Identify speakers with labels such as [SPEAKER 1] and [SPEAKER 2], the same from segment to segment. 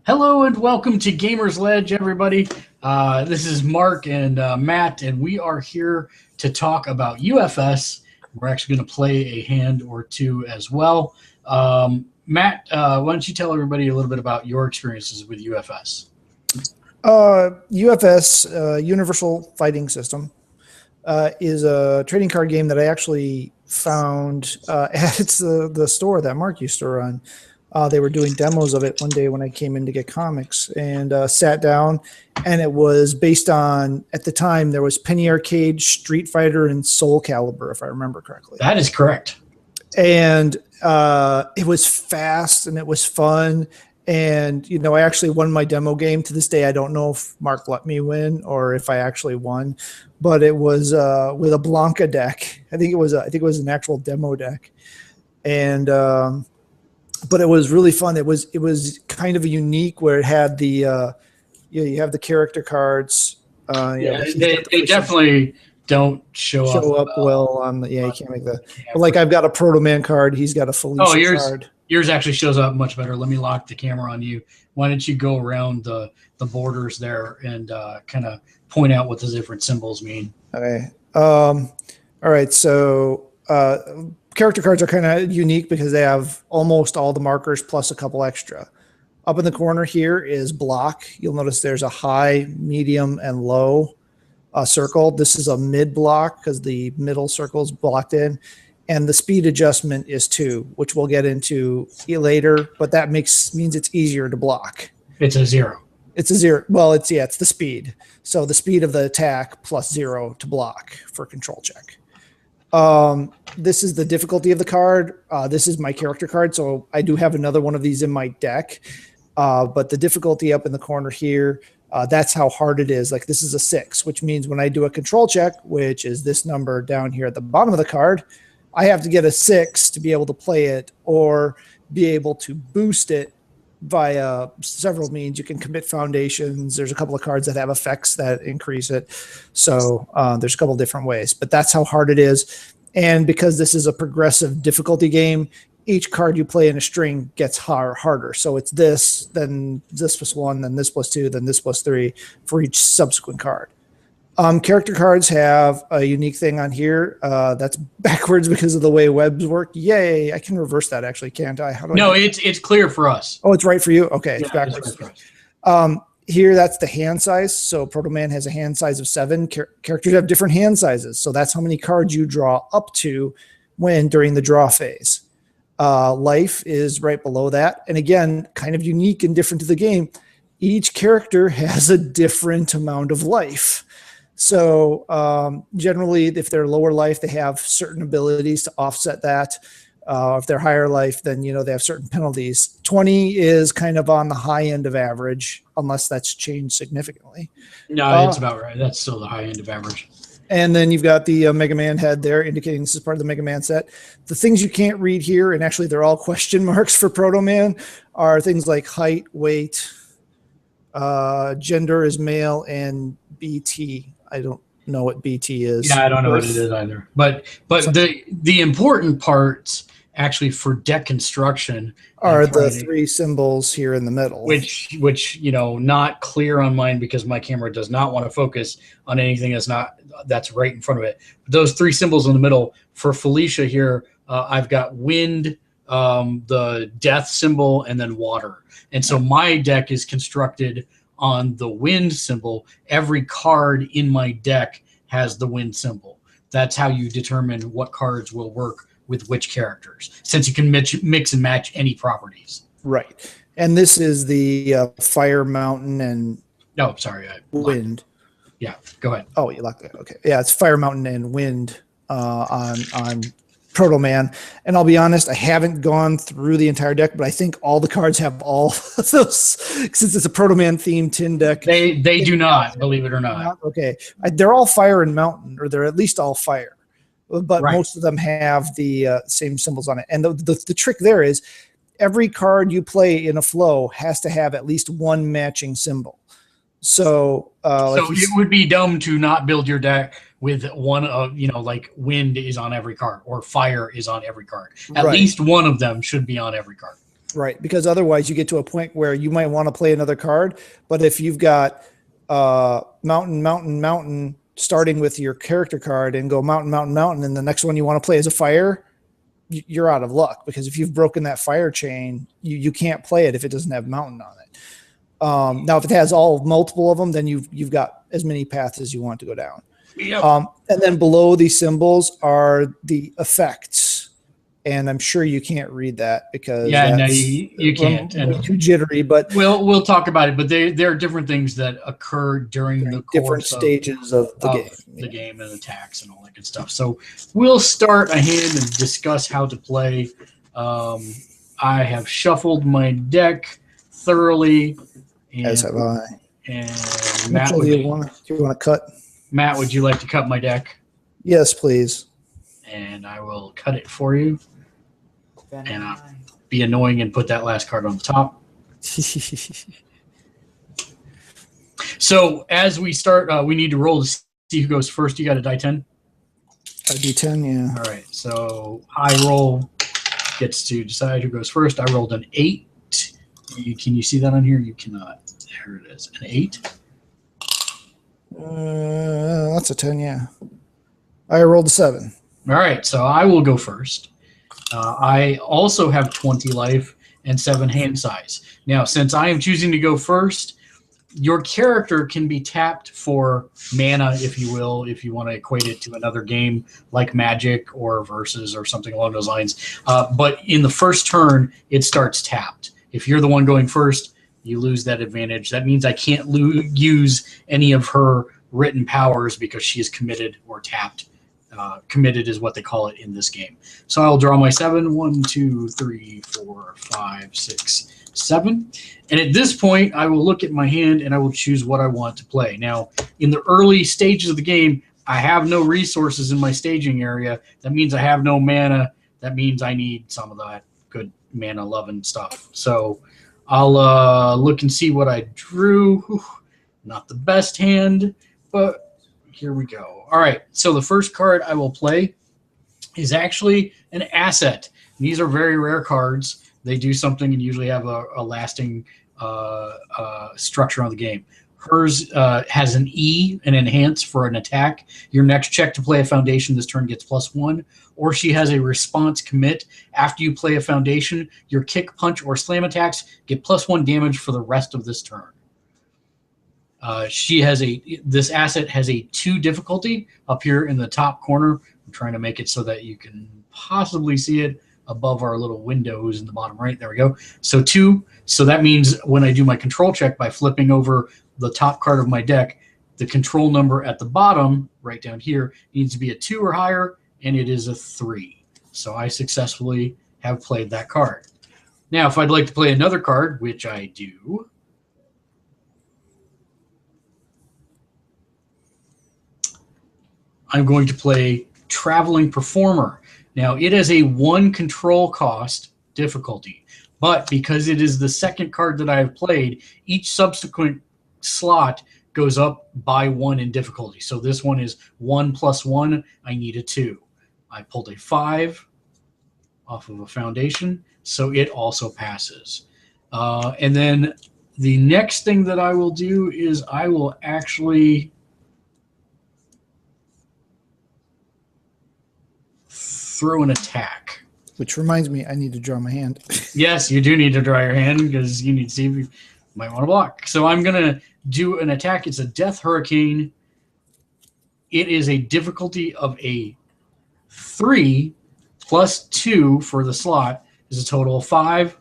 [SPEAKER 1] Hello and welcome to Gamersledge, everybody. This is Mark and Matt, and we are here to talk about UFS. We're actually going to play a hand or two as well. Matt, why don't you tell everybody a little bit about your experiences with UFS?
[SPEAKER 2] UFS, Universal Fighting System, is a trading card game that I actually found at the store that Mark used to run. They were doing demos of it one day when I came in to get comics and sat down, and it was based on, at the time, there was Penny Arcade, Street Fighter, and Soul Calibur, if I remember correctly.
[SPEAKER 1] That is correct.
[SPEAKER 2] And it was fast and it was fun. And, you know, I actually won my demo game. To this day, I don't know if Mark let me win or if I actually won, but it was with a Blanca deck. I think it was an actual demo deck. And but it was really fun. It was kind of a unique where it had the you have the character cards.
[SPEAKER 1] They definitely don't show
[SPEAKER 2] up well on the you can't make that. But like I've got a Proto Man card. He's got a Felicia card.
[SPEAKER 1] Yours actually shows up much better. Let me lock the camera on you. Why don't you go around the borders there and kind of point out what the different symbols mean?
[SPEAKER 2] Okay. All right. So character cards are kind of unique because they have almost all the markers plus a couple extra. Up in the corner here is block. You'll notice there's a high, medium, and low circle. This is a mid block because the middle circle is blocked in. And the speed adjustment is 2, which we'll get into later, but that means it's easier to block.
[SPEAKER 1] It's a 0.
[SPEAKER 2] It's a 0. Well, it's the speed. So the speed of the attack plus 0 to block for control check. This is the difficulty of the card. This is my character card, so I do have another one of these in my deck. But the difficulty up in the corner here, that's how hard it is. Like this is a 6, which means when I do a control check, which is this number down here at the bottom of the card, I have to get a 6 to be able to play it or be able to boost it via several means. You can commit foundations. There's a couple of cards that have effects that increase it. So there's a couple different ways, but that's how hard it is. And because this is a progressive difficulty game, each card you play in a string gets harder. So it's this, then this plus 1, then this plus 2, then this plus 3 for each subsequent card. Character cards have a unique thing on here that's backwards because of the way webs work. Yay! I can reverse that actually, can't I? How do
[SPEAKER 1] no, it's clear for us.
[SPEAKER 2] Oh, it's right for you? Okay, yeah, it's backwards. Here, that's the hand size. So Proto Man has a hand size of 7. Characters have different hand sizes. So that's how many cards you draw up to during the draw phase. Life is right below that. And again, kind of unique and different to the game. Each character has a different amount of life. So generally, if they're lower life, they have certain abilities to offset that. If they're higher life, then they have certain penalties. 20 is kind of on the high end of average, unless that's changed significantly.
[SPEAKER 1] No, it's about right. That's still the high end of average.
[SPEAKER 2] And then you've got the Mega Man head there, indicating this is part of the Mega Man set. The things you can't read here, and actually they're all question marks for Proto Man, are things like height, weight, gender is male, and BT. I don't know what BT is.
[SPEAKER 1] Yeah, I don't know what it is either. But the important parts actually for deck construction
[SPEAKER 2] are the 3 symbols here in the middle.
[SPEAKER 1] Which not clear on mine because my camera does not want to focus on anything that's right in front of it. But those 3 symbols in the middle for Felicia here, I've got wind, the death symbol, and then water. And so my deck is constructed on the wind symbol. Every card in my deck has the wind symbol. That's how you determine what cards will work with which characters, since you can mix and match any properties.
[SPEAKER 2] Right. And this is the fire, mountain, and wind.
[SPEAKER 1] Yeah, go ahead.
[SPEAKER 2] Oh, you locked it. Okay. Yeah, it's fire, mountain, and wind on Proto Man. And I'll be honest, I haven't gone through the entire deck, but I think all the cards have all of those, since it's a Proto Man themed tin deck.
[SPEAKER 1] They do not, believe it or not.
[SPEAKER 2] Okay. They're all fire and mountain, or they're at least all fire. But right. Most of them have the same symbols on it. And the trick there is every card you play in a flow has to have at least one matching symbol. So
[SPEAKER 1] it would be dumb to not build your deck with one of, like wind is on every card or fire is on every card. At least one of them should be on every card.
[SPEAKER 2] Right, because otherwise you get to a point where you might want to play another card, but if you've got mountain, mountain, mountain, starting with your character card and go mountain, mountain, mountain, and the next one you want to play is a fire, you're out of luck, because if you've broken that fire chain, you can't play it if it doesn't have mountain on it. Now, if it has multiple of them, then you've got as many paths as you want to go down.
[SPEAKER 1] Yep.
[SPEAKER 2] And then below these symbols are the effects. And I'm sure you can't read that because
[SPEAKER 1] you can't. And
[SPEAKER 2] too jittery. But
[SPEAKER 1] we'll talk about it. But there are different things that occur during the course
[SPEAKER 2] different stages of
[SPEAKER 1] the game and attacks and all that good stuff. So we'll start a hand and discuss how to play. I have shuffled my deck thoroughly.
[SPEAKER 2] As have I.
[SPEAKER 1] And Matt,
[SPEAKER 2] do you want to cut?
[SPEAKER 1] Matt, would you like to cut my deck?
[SPEAKER 2] Yes, please. And
[SPEAKER 1] I will cut it for you. And I'll be annoying and put that last card on the top. So as we start, we need to roll to see who goes first. You got a die 10?
[SPEAKER 2] A D10, yeah.
[SPEAKER 1] All right. So I roll gets to decide who goes first. I rolled an 8. Can you see that on here? You cannot. There it is. An 8.
[SPEAKER 2] That's a 10, yeah. I rolled a 7.
[SPEAKER 1] All right. So I will go first. I also have 20 life and 7 hand size. Now, since I am choosing to go first, your character can be tapped for mana, if you will, if you want to equate it to another game like Magic or Versus or something along those lines. But in the first turn, it starts tapped. If you're the one going first, you lose that advantage. That means I can't use any of her written powers because she is committed or tapped. Committed is what they call it in this game. So I'll draw my 7. 1, 2, 3, 4, 5, 6, 7. And at this point, I will look at my hand and I will choose what I want to play. Now, in the early stages of the game, I have no resources in my staging area. That means I have no mana. That means I need some of that good mana loving stuff. So I'll look and see what I drew. Whew, not the best hand, but here we go. All right, so the first card I will play is actually an asset. These are very rare cards. They do something and usually have a lasting structure on the game. Hers has an E, an enhance for an attack. Your next check to play a foundation this turn gets +1. Or she has a response commit. After you play a foundation, your kick, punch, or slam attacks get +1 damage for the rest of this turn. This asset has a 2 difficulty up here in the top corner. I'm trying to make it so that you can possibly see it above our little windows in the bottom right. There we go. So 2. So that means when I do my control check by flipping over the top card of my deck, the control number at the bottom, right down here, needs to be a 2 or higher, and it is a 3. So I successfully have played that card. Now, if I'd like to play another card, which I do, I'm going to play Traveling Performer. Now, it has a 1 control cost difficulty, but because it is the second card that I have played, each subsequent slot goes up by 1 in difficulty. So this one is 1 + 1. I need a 2. I pulled a 5 off of a foundation, so it also passes. And then the next thing that I will do is I will actually throw an attack.
[SPEAKER 2] Which reminds me, I need to draw my hand.
[SPEAKER 1] Yes, you do need to draw your hand because you need to see if you might want to block. So I'm going to do an attack. It's a Death Hurricane. It is a difficulty of a 3 + 2 for the slot is a total of 5,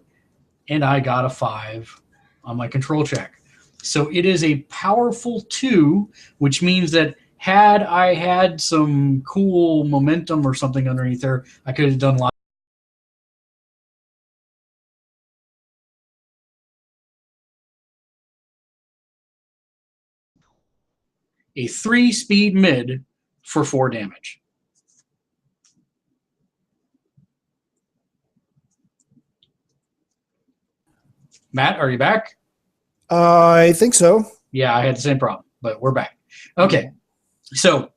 [SPEAKER 1] and I got a 5 on my control check. So it is a powerful 2, which means that had I had some cool momentum or something underneath there, I could have done lots. A 3 speed mid for 4 damage. Matt, are you back?
[SPEAKER 2] I think so.
[SPEAKER 1] Yeah, I had the same problem, but we're back. Okay, so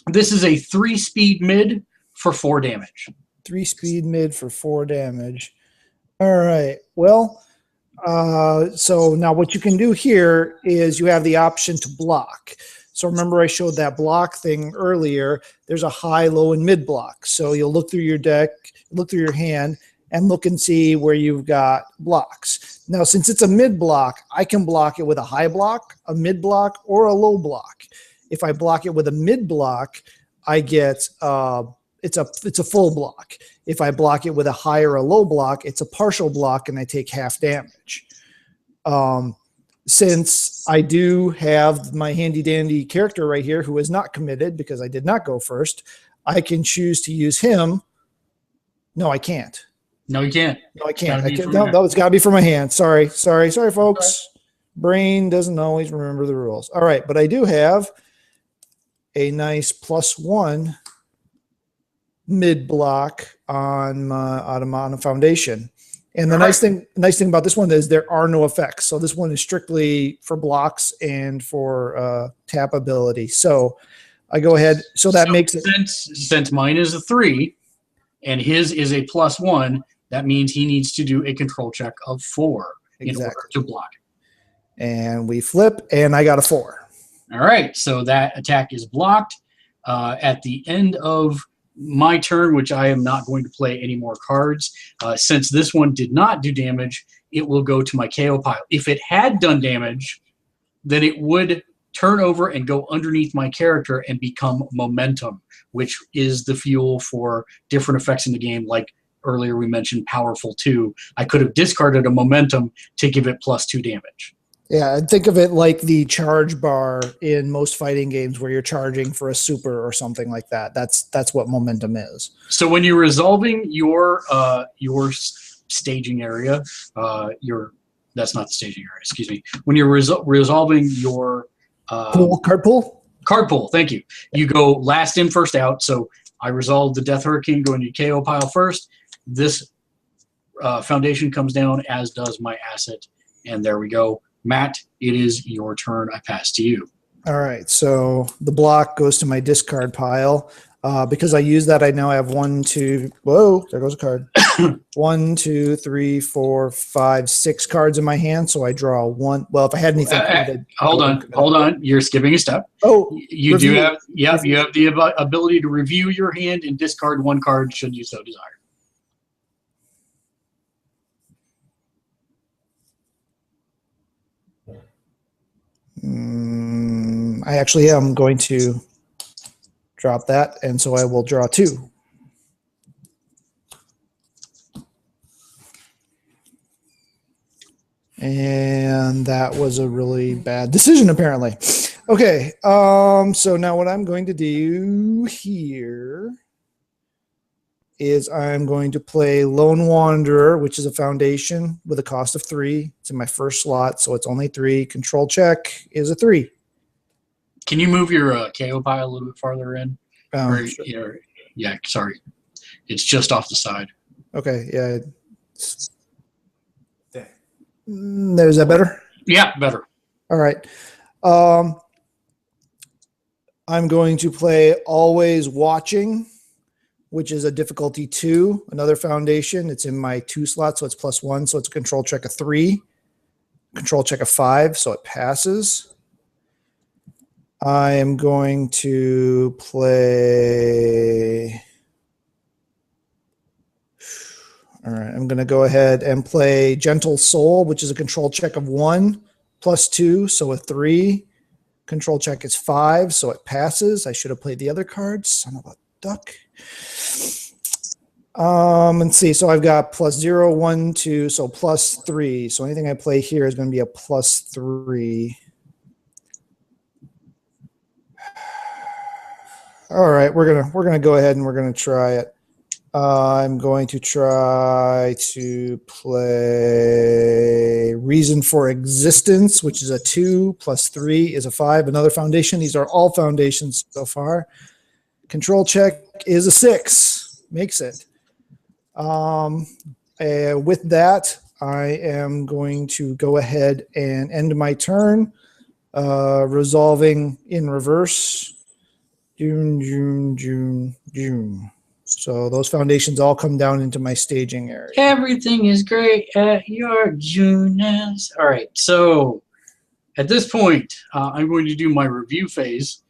[SPEAKER 1] this is a 3 speed mid for 4 damage.
[SPEAKER 2] 3 speed mid for 4 damage. All right. Well, so now what you can do here is you have the option to block. So remember I showed that block thing earlier. There's a high, low, and mid block. So you'll look through your deck, look through your hand, and look and see where you've got blocks. Now, since it's a mid block, I can block it with a high block, a mid block, or a low block. If I block it with a mid block, I get it's a full block. If I block it with a high or a low block, it's a partial block, and I take half damage. Since I do have my handy dandy character right here who is not committed because I did not go first, I can choose to use him. No, I can't.
[SPEAKER 1] No, you can't.
[SPEAKER 2] No, I can't. No, it's got to be from my hand. Sorry, folks. Brain doesn't always remember the rules. All right, but I do have a nice +1 mid block on a foundation. And the nice thing about this one is there are no effects. So this one is strictly for blocks and for tap ability. So I go ahead. So that makes it
[SPEAKER 1] since mine is a 3 and his is a +1, that means he needs to do a control check of 4 in order to block it.
[SPEAKER 2] And we flip, and I got a 4.
[SPEAKER 1] All right, so that attack is blocked. At the end of my turn, which I am not going to play any more cards, since this one did not do damage, it will go to my KO pile. If it had done damage, then it would turn over and go underneath my character and become momentum, which is the fuel for different effects in the game. Like earlier we mentioned Powerful 2. I could have discarded a momentum to give it +2 damage.
[SPEAKER 2] Yeah, think of it like the charge bar in most fighting games where you're charging for a super or something like that. That's what momentum is.
[SPEAKER 1] So when you're resolving your staging area, that's not the staging area, excuse me. When you're resolving your
[SPEAKER 2] card pool,
[SPEAKER 1] thank you. You go last in, first out. So I resolve the Death Hurricane, go into KO pile first. This foundation comes down, as does my asset, and there we go. Matt, it is your turn. I pass to you.
[SPEAKER 2] All right. So the block goes to my discard pile. Because I use that, I now have 1, 2. Whoa, there goes a card. 1, 2, 3, 4, 5, 6 cards in my hand. So I draw 1. Well, if I had anything committed,
[SPEAKER 1] hold on. You're skipping a step.
[SPEAKER 2] Oh,
[SPEAKER 1] you do have. Yeah, you have the ability to review your hand and discard 1 card should you so desire.
[SPEAKER 2] I actually am going to drop that, and so I will draw 2. And that was a really bad decision, apparently. Okay, so now what I'm going to do here is I'm going to play Lone Wanderer, which is a foundation with a cost of 3. It's in my first slot, so it's only 3. Control check is a 3.
[SPEAKER 1] Can you move your KO pile a little bit farther in?
[SPEAKER 2] Sure.
[SPEAKER 1] Yeah, sorry. It's just off the side.
[SPEAKER 2] Okay, yeah. There's that better?
[SPEAKER 1] Yeah, better.
[SPEAKER 2] All right. I'm going to play Always Watching, which is a difficulty 2, another foundation. It's in my 2 slot, so it's +1, so it's a control check of 3. Control check of 5, so it passes. I am going to play... All right, I'm going to go ahead and play Gentle Soul, which is a control check of 1, +2, so a 3. Control check is 5, so it passes. I should have played the other cards. Son of a duck. Let's see. So I've got +0, 1, 2, so +3. So anything I play here is going to be a +3. All right, we're gonna go ahead and we're gonna try it. I'm going to try to play Reason for Existence, which is a 2, +3 is a 5. Another foundation. These are all foundations so far. Control check is a 6. Makes it. With that, I am going to go ahead and end my turn, resolving in reverse. June. So those foundations all come down into my staging area.
[SPEAKER 1] Everything is great at your Junes. All right, so at this point, I'm going to do my review phase.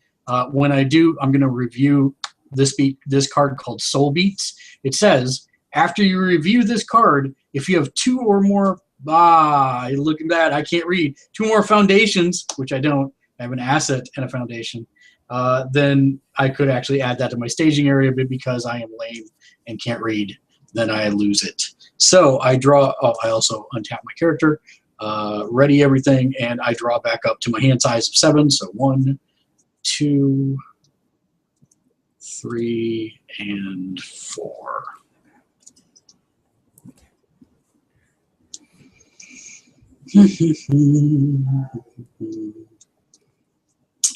[SPEAKER 1] When I do, I'm going to review this card called Soul Beats. It says, after you review this card, if you have 2 or more, look at that, I can't read, 2 more foundations, which I don't, I have an asset and a foundation, then I could actually add that to my staging area, but because I am lame and can't read, then I lose it. So I draw, I also untap my character, ready everything, and I draw back up to my hand size of 7. So 1, 2, 3, and 4.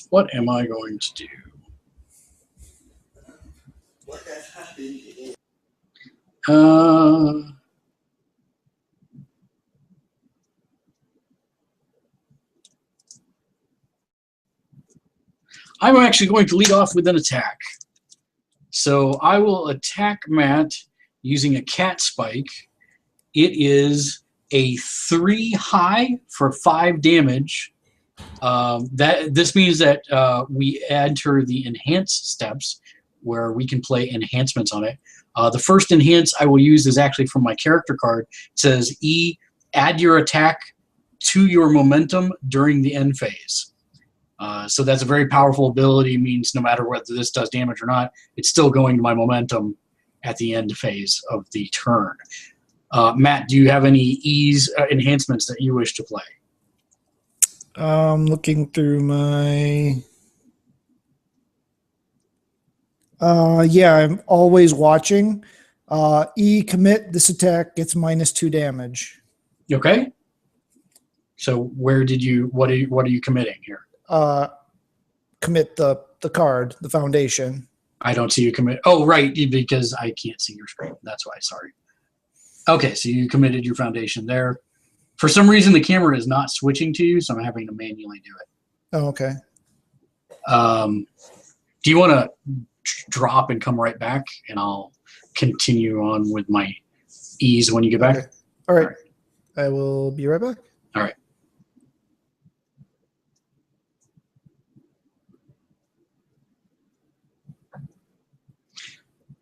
[SPEAKER 1] What am I going to do?
[SPEAKER 3] What has happened today?
[SPEAKER 1] I'm actually going to lead off with an attack. So I will attack Matt using a cat spike. It is a 3 high for 5 damage. This means that we enter the enhance steps where we can play enhancements on it. The first enhance I will use is actually from my character card. It says E, add your attack to your momentum during the end phase. So that's a very powerful ability. Means no matter whether this does damage or not, it's still going to my momentum at the end phase of the turn. Matt, do you have any ease enhancements that you wish to play?
[SPEAKER 2] Looking through my... yeah, I'm always watching. E, commit, this attack gets -2 damage.
[SPEAKER 1] Okay. So where did you, what are you committing here?
[SPEAKER 2] Commit the card, the foundation.
[SPEAKER 1] I don't see you commit. Oh, right, because I can't see your screen. That's why, sorry. Okay, so you committed your foundation there. For some reason, the camera is not switching to you, so I'm having to manually do it.
[SPEAKER 2] Oh, okay.
[SPEAKER 1] Do you want to drop and come right back, and I'll continue on with my ease when you get back?
[SPEAKER 2] Okay. All right. I will be right back.
[SPEAKER 1] All right.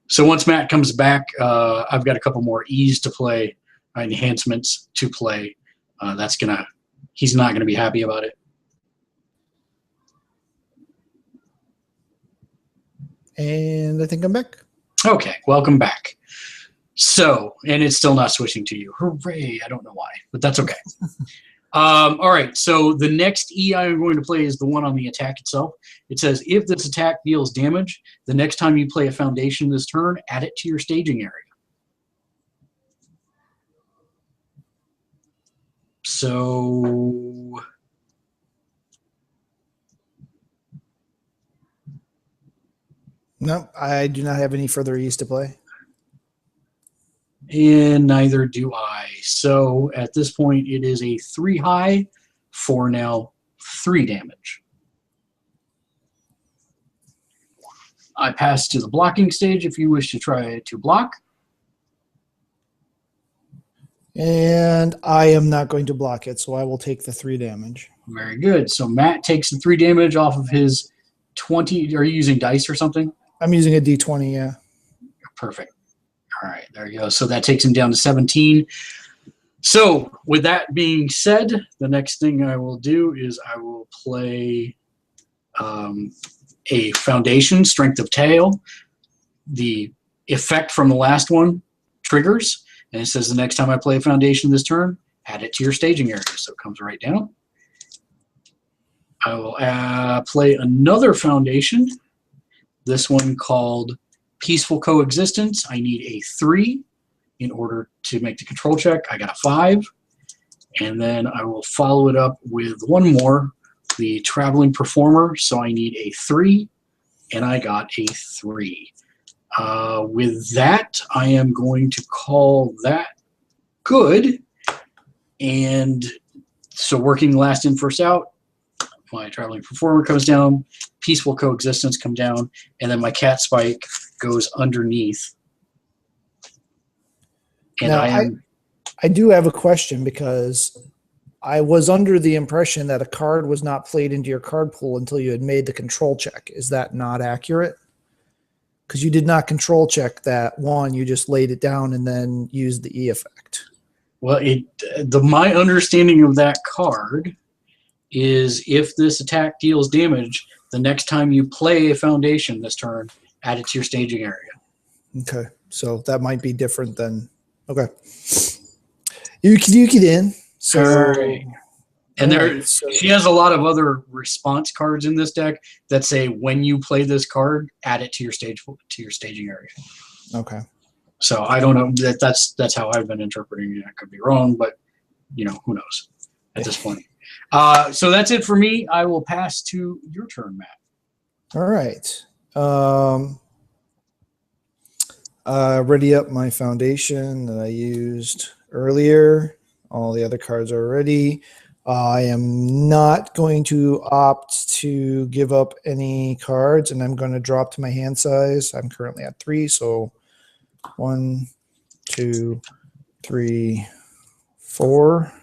[SPEAKER 1] So once Matt comes back, I've got a couple more ease to play, enhancements to play. He's not gonna be happy about it.
[SPEAKER 2] And I think I'm back.
[SPEAKER 1] Okay, welcome back. So, and it's still not switching to you. Hooray! I don't know why, but that's okay. All right, so the next E I'm going to play is the one on the attack itself. It says, if this attack deals damage, the next time you play a foundation this turn, add it to your staging area. So...
[SPEAKER 2] No, I do not have any further ease to play.
[SPEAKER 1] And neither do I. So at this point, it is a 3 high for now 3 damage. I pass to the blocking stage if you wish to try to block.
[SPEAKER 2] And I am not going to block it, so I will take the 3 damage.
[SPEAKER 1] Very good. So Matt takes the 3 damage off of his 20. Are you using dice or something?
[SPEAKER 2] I'm using a D20, yeah.
[SPEAKER 1] Perfect. All right, there you go. So that takes him down to 17. So with that being said, the next thing I will do is I will play a foundation, Strength of Tail. The effect from the last one triggers, and it says the next time I play a foundation this turn, add it to your staging area. So it comes right down. I will play another foundation, this one called Peaceful Coexistence. I need a 3 in order to make the control check. I got a 5. And then I will follow it up with one more, the Traveling Performer. So I need a 3, and I got a 3. With that, I am going to call that good. And so working last in, first out, my Traveling Performer comes down, Peaceful Coexistence come down, and then my Cat Spike goes underneath And
[SPEAKER 2] Now, I do have a question because I was under the impression that a card was not played into your card pool until you had made the control check. Is that not accurate? Because you did not control check that one. You just laid it down and then used the E effect.
[SPEAKER 1] Well, my understanding of that card is if this attack deals damage, the next time you play a foundation this turn, add it to your staging area.
[SPEAKER 2] Okay, so that might be different than okay. You can in. So,
[SPEAKER 1] right. And
[SPEAKER 2] so
[SPEAKER 1] she has a lot of other response cards in this deck that say when you play this card, add it to your staging area.
[SPEAKER 2] Okay.
[SPEAKER 1] So I don't know that's how I've been interpreting it. I could be wrong, but who knows at this point. So that's it for me. I will pass to your turn, Matt.
[SPEAKER 2] All right. Ready up my foundation that I used earlier. All the other cards are ready. I am not going to opt to give up any cards, and I'm going to drop to my hand size. I'm currently at 3, so 1, 2, 3, 4.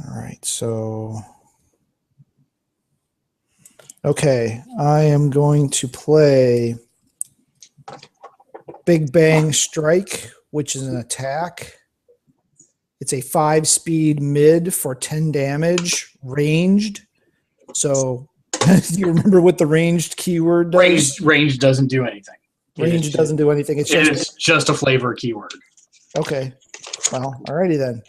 [SPEAKER 2] All right, so okay, I am going to play Big Bang Strike, which is an attack. It's a 5-speed mid for 10 damage, ranged. So you remember what the ranged keyword does?
[SPEAKER 1] Range doesn't do anything.
[SPEAKER 2] Range doesn't do anything.
[SPEAKER 1] It's just a flavor keyword.
[SPEAKER 2] Okay. Well, alrighty then.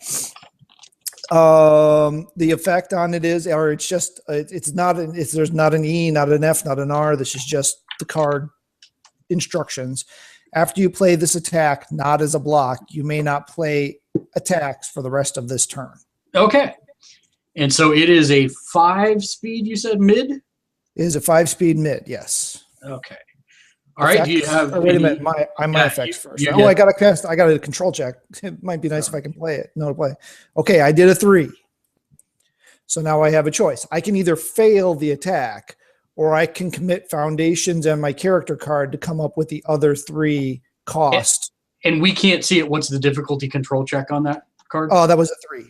[SPEAKER 2] The effect on it is, or it's just, there's not an E, not an F, not an R. This is just the card instructions. After you play this attack, not as a block, you may not play attacks for the rest of this turn.
[SPEAKER 1] Okay. And so it is a 5-speed, you said mid?
[SPEAKER 2] It is a 5-speed mid, yes.
[SPEAKER 1] Okay. All right. Do you have
[SPEAKER 2] wait a minute, my effects first. I got a control check. It might be nice if I can play it. No to play. Okay, I did a 3. So now I have a choice. I can either fail the attack, or I can commit foundations and my character card to come up with the other 3 cost.
[SPEAKER 1] And we can't see it. What's the difficulty control check on that card?
[SPEAKER 2] Oh, that was a 3.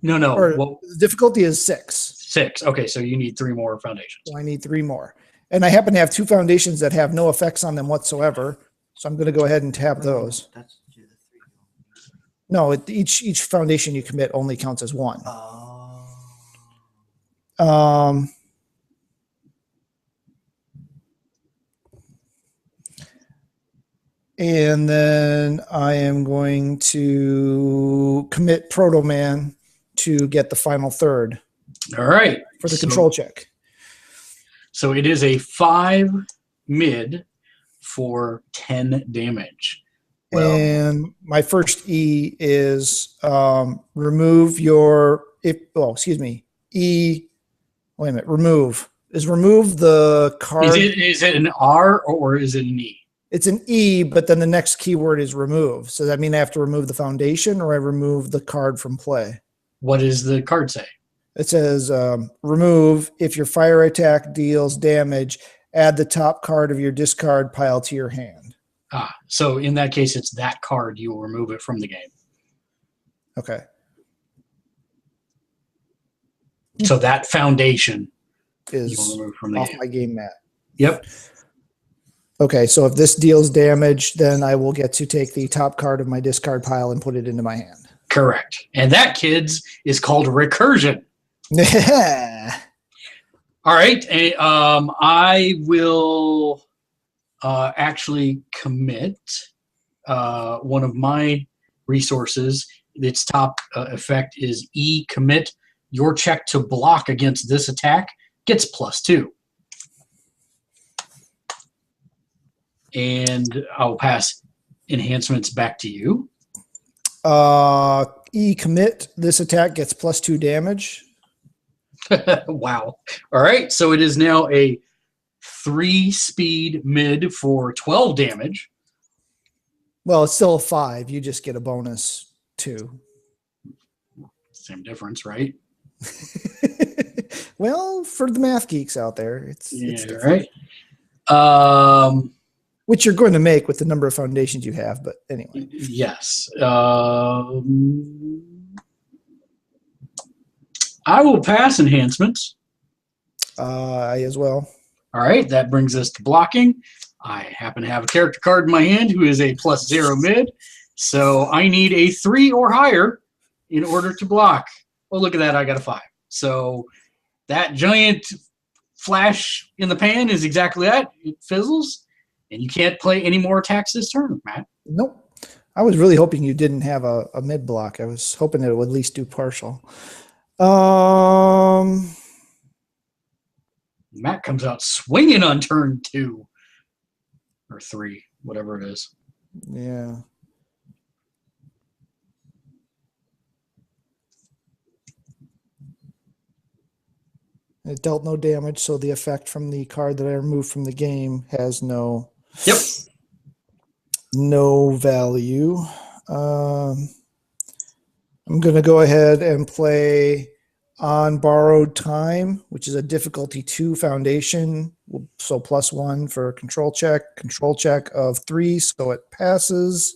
[SPEAKER 1] No.
[SPEAKER 2] The difficulty is 6.
[SPEAKER 1] 6. Okay, so you need 3 more foundations.
[SPEAKER 2] So I need 3 more. And I happen to have 2 foundations that have no effects on them whatsoever. So I'm going to go ahead and tap those. No, each foundation you commit only counts as 1. And then I am going to commit Proto Man to get the final third.
[SPEAKER 1] All right.
[SPEAKER 2] For the control check.
[SPEAKER 1] So it is a 5 mid for 10 damage.
[SPEAKER 2] And my first E is remove your remove the card.
[SPEAKER 1] Is it an R or is it an E?
[SPEAKER 2] It's an E, but then the next keyword is remove. So that means I have to remove the foundation, or I remove the card from play.
[SPEAKER 1] What does the card say?
[SPEAKER 2] It says remove if your fire attack deals damage, add the top card of your discard pile to your hand.
[SPEAKER 1] So in that case, it's that card. You will remove it from the game.
[SPEAKER 2] Okay.
[SPEAKER 1] So that foundation
[SPEAKER 2] is
[SPEAKER 1] you will remove from the
[SPEAKER 2] off
[SPEAKER 1] game.
[SPEAKER 2] My game mat.
[SPEAKER 1] Yep.
[SPEAKER 2] Okay, so if this deals damage, then I will get to take the top card of my discard pile and put it into my hand.
[SPEAKER 1] Correct. And that, kids, is called recursion. All right. I will actually commit one of my resources. Its top effect is E commit. Your check to block against this attack gets +2. And I'll pass enhancements back to you.
[SPEAKER 2] E commit. This attack gets +2 damage.
[SPEAKER 1] Wow. All right. So it is now a 3-speed mid for 12 damage.
[SPEAKER 2] Well, it's still a 5. You just get a bonus 2.
[SPEAKER 1] Same difference, right?
[SPEAKER 2] Well, for the math geeks out there, it's different.
[SPEAKER 1] Right.
[SPEAKER 2] Which you're going to make with the number of foundations you have, but anyway.
[SPEAKER 1] Yes. I will pass enhancements.
[SPEAKER 2] I as well.
[SPEAKER 1] All right, that brings us to blocking. I happen to have a character card in my hand who is a +0 mid, so I need a 3 or higher in order to block. Well, look at that, I got a 5. So that giant flash in the pan is exactly that. It fizzles, and you can't play any more attacks this turn, Matt.
[SPEAKER 2] Nope. I was really hoping you didn't have a mid block. I was hoping it would at least do partial.
[SPEAKER 1] Matt comes out swinging on turn 2 or 3, whatever it is.
[SPEAKER 2] Yeah. It dealt no damage, so the effect from the card that I removed from the game has no value. I'm going to go ahead and play On Borrowed Time, which is a difficulty 2 foundation, so +1 for control check of 3, so it passes.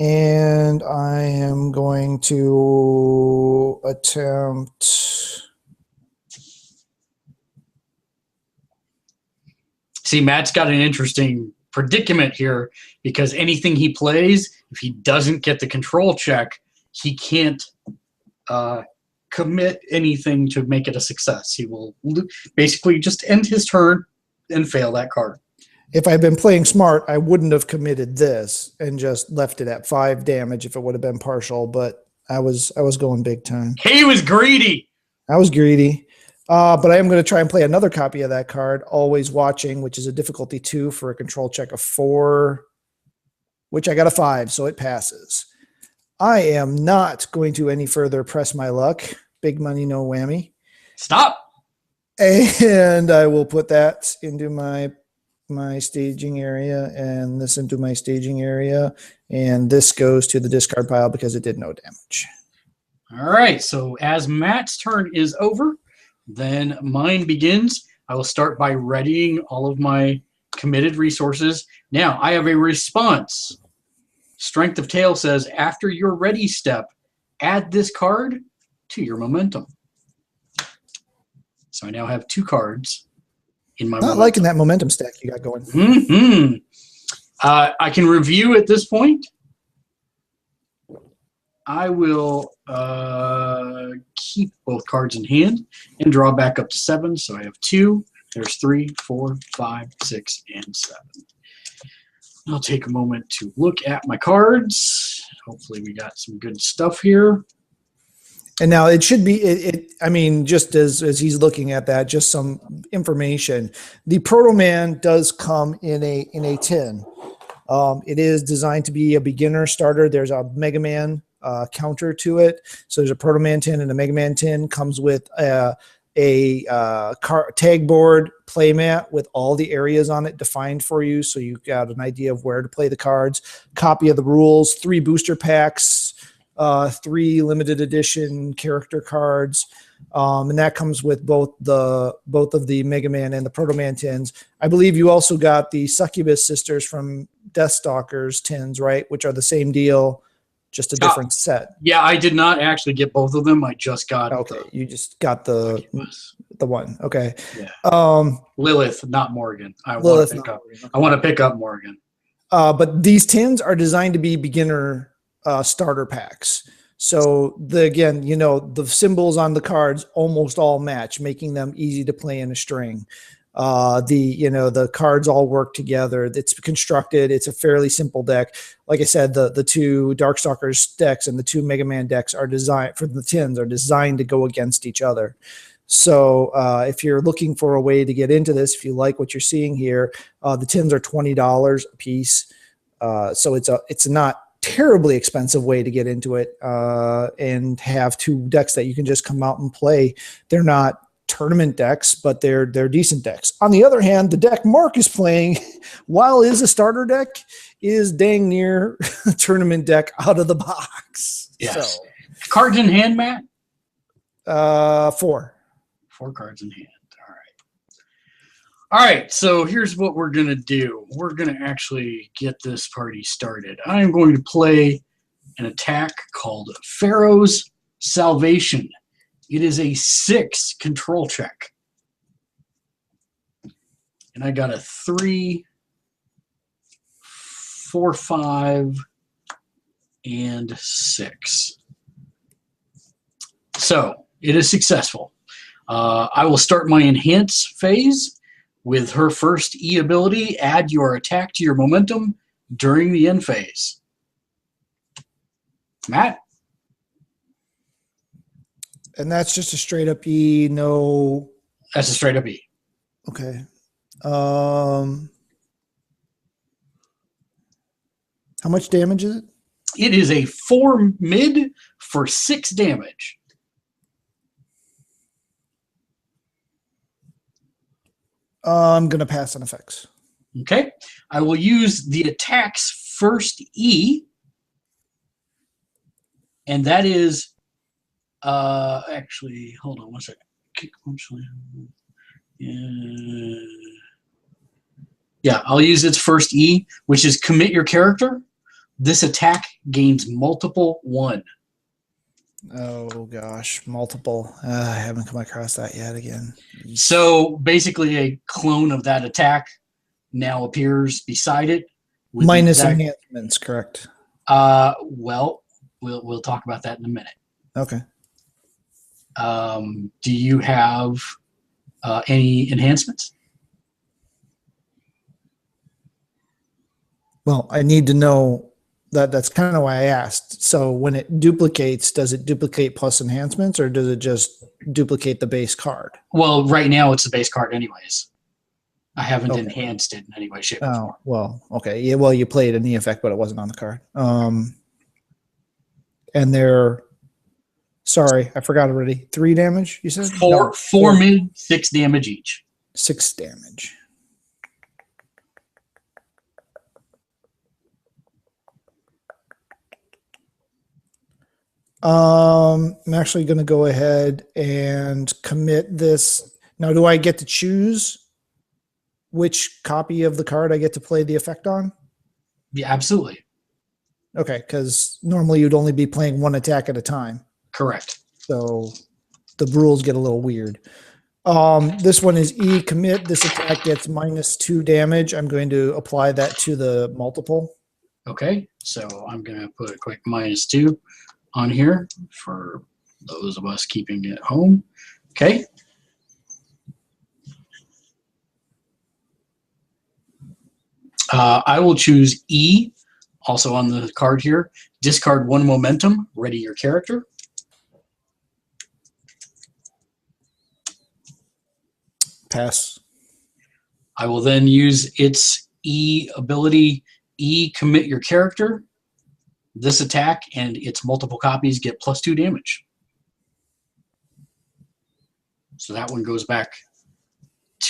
[SPEAKER 2] And I am going to attempt.
[SPEAKER 1] See, Matt's got an interesting predicament here because anything he plays, if he doesn't get the control check, he can't commit anything to make it a success. He will basically just end his turn and fail that card.
[SPEAKER 2] If I'd been playing smart, I wouldn't have committed this and just left it at 5 damage if it would have been partial, but I was going big time.
[SPEAKER 1] He was greedy.
[SPEAKER 2] I was greedy. But I am going to try and play another copy of that card, Always Watching, which is a difficulty 2 for a control check of 4, which I got a 5, so it passes. I am not going to any further press my luck. Big money, no whammy.
[SPEAKER 1] Stop.
[SPEAKER 2] And I will put that into my staging area and this into my staging area. And this goes to the discard pile because it did no damage.
[SPEAKER 1] All right, so as Matt's turn is over, then mine begins. I will start by readying all of my committed resources. Now, I have a response. Strength of Tail says, after your ready step, add this card to your momentum. So I now have 2 cards in my momentum.
[SPEAKER 2] Liking that momentum stack you got going.
[SPEAKER 1] Mm-hmm. I can review at this point. I will keep both cards in hand and draw back up to 7. So I have 2. There's 3, 4, 5, 6, and 7. I'll take a moment to look at my cards. Hopefully we got some good stuff here.
[SPEAKER 2] And now it should be, I mean, just as he's looking at that, just some information. The Proto Man does come in a tin. It is designed to be a beginner starter. There's a Mega Man counter to it. So there's a Proto Man tin and a Mega Man tin. Comes with a tag board playmat with all the areas on it defined for you, so you've got an idea of where to play the cards. Copy of the rules, 3 booster packs, 3 limited edition character cards, and that comes with both of the Mega Man and the Proto Man tins. I believe you also got the Succubus sisters from Deathstalkers tins, right? Which are the same deal, just a different set.
[SPEAKER 1] Yeah, I did not actually get both of them. I just got.
[SPEAKER 2] Okay, you just got the one. Okay.
[SPEAKER 1] Yeah. Lilith, not Morgan. I want to pick up Morgan.
[SPEAKER 2] But these tins are designed to be beginner starter packs. So again, the symbols on the cards almost all match, making them easy to play in a string. The cards all work together. It's constructed. It's a fairly simple deck. Like I said, the 2 Darkstalkers decks and the 2 Mega Man decks are designed for the tins are designed to go against each other. So if you're looking for a way to get into this, if you like what you're seeing here, the tins are $20 a piece. So it's not terribly expensive way to get into it and have 2 decks that you can just come out and play. They're not tournament decks, but they're decent decks. On the other hand, the deck Mark is playing, while is a starter deck, is dang near a tournament deck out of the box.
[SPEAKER 1] Yes.
[SPEAKER 2] So.
[SPEAKER 1] Cards in hand, Matt?
[SPEAKER 2] 4.
[SPEAKER 1] 4 cards in hand. All right. All right, so here's what we're going to do. We're going to actually get this party started. I am going to play an attack called Pharaoh's Salvation. It is a 6 control check. And I got a 3, 4, 5, and 6. So it is successful. I will start my enhance phase with her first E ability. Add your attack to your momentum during the end phase. Matt?
[SPEAKER 2] And that's just a straight up E, no.
[SPEAKER 1] That's a straight up E.
[SPEAKER 2] Okay. How much damage is it?
[SPEAKER 1] It is a 4 mid for 6 damage.
[SPEAKER 2] I'm going to pass on effects.
[SPEAKER 1] Okay. I will use the attack's first E. And that is, actually, hold on one second. Yeah, I'll use its first E, which is commit your character. This attack gains multiple 1.
[SPEAKER 2] Oh, gosh. Multiple. I haven't come across that yet again.
[SPEAKER 1] So basically a clone of that attack now appears beside it. with the
[SPEAKER 2] Minus
[SPEAKER 1] exact-
[SPEAKER 2] enhancements, correct?
[SPEAKER 1] Well, we'll talk about that in a minute.
[SPEAKER 2] Okay.
[SPEAKER 1] Do you have any enhancements?
[SPEAKER 2] Well, I need to know that. That's kind of why I asked. So when it duplicates, does it duplicate plus enhancements, or does it just duplicate the base card?
[SPEAKER 1] Well, right now it's the base card anyways. I haven't
[SPEAKER 2] Okay.
[SPEAKER 1] enhanced it in any way, shape, or form.
[SPEAKER 2] Oh, well, okay. Yeah, well, you played an E effect, but it wasn't on the card. And they're, sorry, I forgot already. 3 damage, you said? No,
[SPEAKER 1] Four mid, 6 damage each.
[SPEAKER 2] 6 damage. I'm actually going to go ahead and commit this. Now, do I get to choose which copy of the card I get to play the effect on?
[SPEAKER 1] Yeah, absolutely.
[SPEAKER 2] Okay, because normally you'd only be playing 1 attack at a time.
[SPEAKER 1] Correct.
[SPEAKER 2] So the rules get a little weird. This one is E commit. This attack gets -2 damage. I'm going to apply that to the multiple.
[SPEAKER 1] Okay, so I'm going to put a quick -2 on here for those of us keeping it home. Okay. I will choose E, also on the card here. Discard 1 momentum, ready your character.
[SPEAKER 2] Pass.
[SPEAKER 1] I will then use its E ability, E commit your character. This attack and its multiple copies get +2 damage. So that one goes back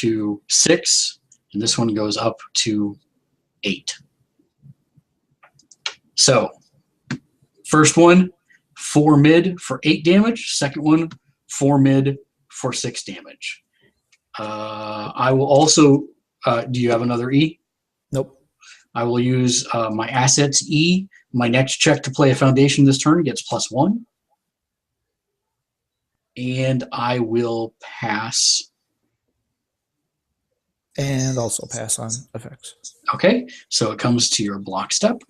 [SPEAKER 1] to 6, and this one goes up to 8. So first one, 4 mid for 8 damage. Second one, 4 mid for 6 damage. I will also, do you have another E?
[SPEAKER 2] Nope.
[SPEAKER 1] I will use my assets E. My next check to play a foundation this turn gets +1. And I will pass.
[SPEAKER 2] And also pass on effects.
[SPEAKER 1] Okay, so it comes to your block step.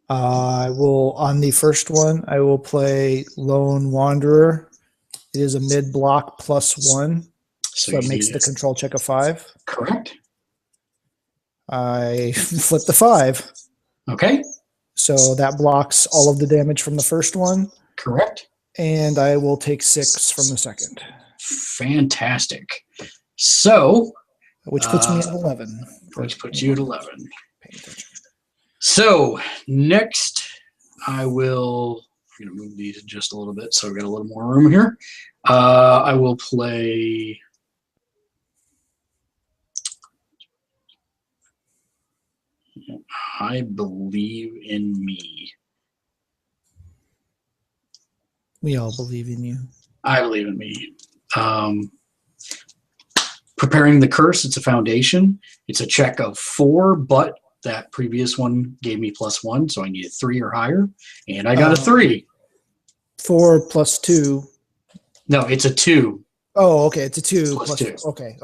[SPEAKER 2] I will, on the first one, I will play Lone Wanderer. It is a mid block +1. So it makes the control check a 5.
[SPEAKER 1] Correct.
[SPEAKER 2] I flip the 5.
[SPEAKER 1] Okay.
[SPEAKER 2] So that blocks all of the damage from the first one.
[SPEAKER 1] Correct.
[SPEAKER 2] And I will take 6 from the second.
[SPEAKER 1] Fantastic. So,
[SPEAKER 2] which puts me at 11.
[SPEAKER 1] Which puts you at 11.
[SPEAKER 2] Pay attention.
[SPEAKER 1] So, next, I'm going to move these just a little bit so I've got a little more room here. I will play. I Believe in Me.
[SPEAKER 2] We all believe in you.
[SPEAKER 1] I believe in me. Preparing the curse, it's a foundation. It's a check of 4, but that previous one gave me +1, so I needed 3 or higher, and I got a 3.
[SPEAKER 2] 4 plus 2.
[SPEAKER 1] No, it's a 2.
[SPEAKER 2] Oh, okay. It's a 2
[SPEAKER 1] Plus 2.
[SPEAKER 2] Okay.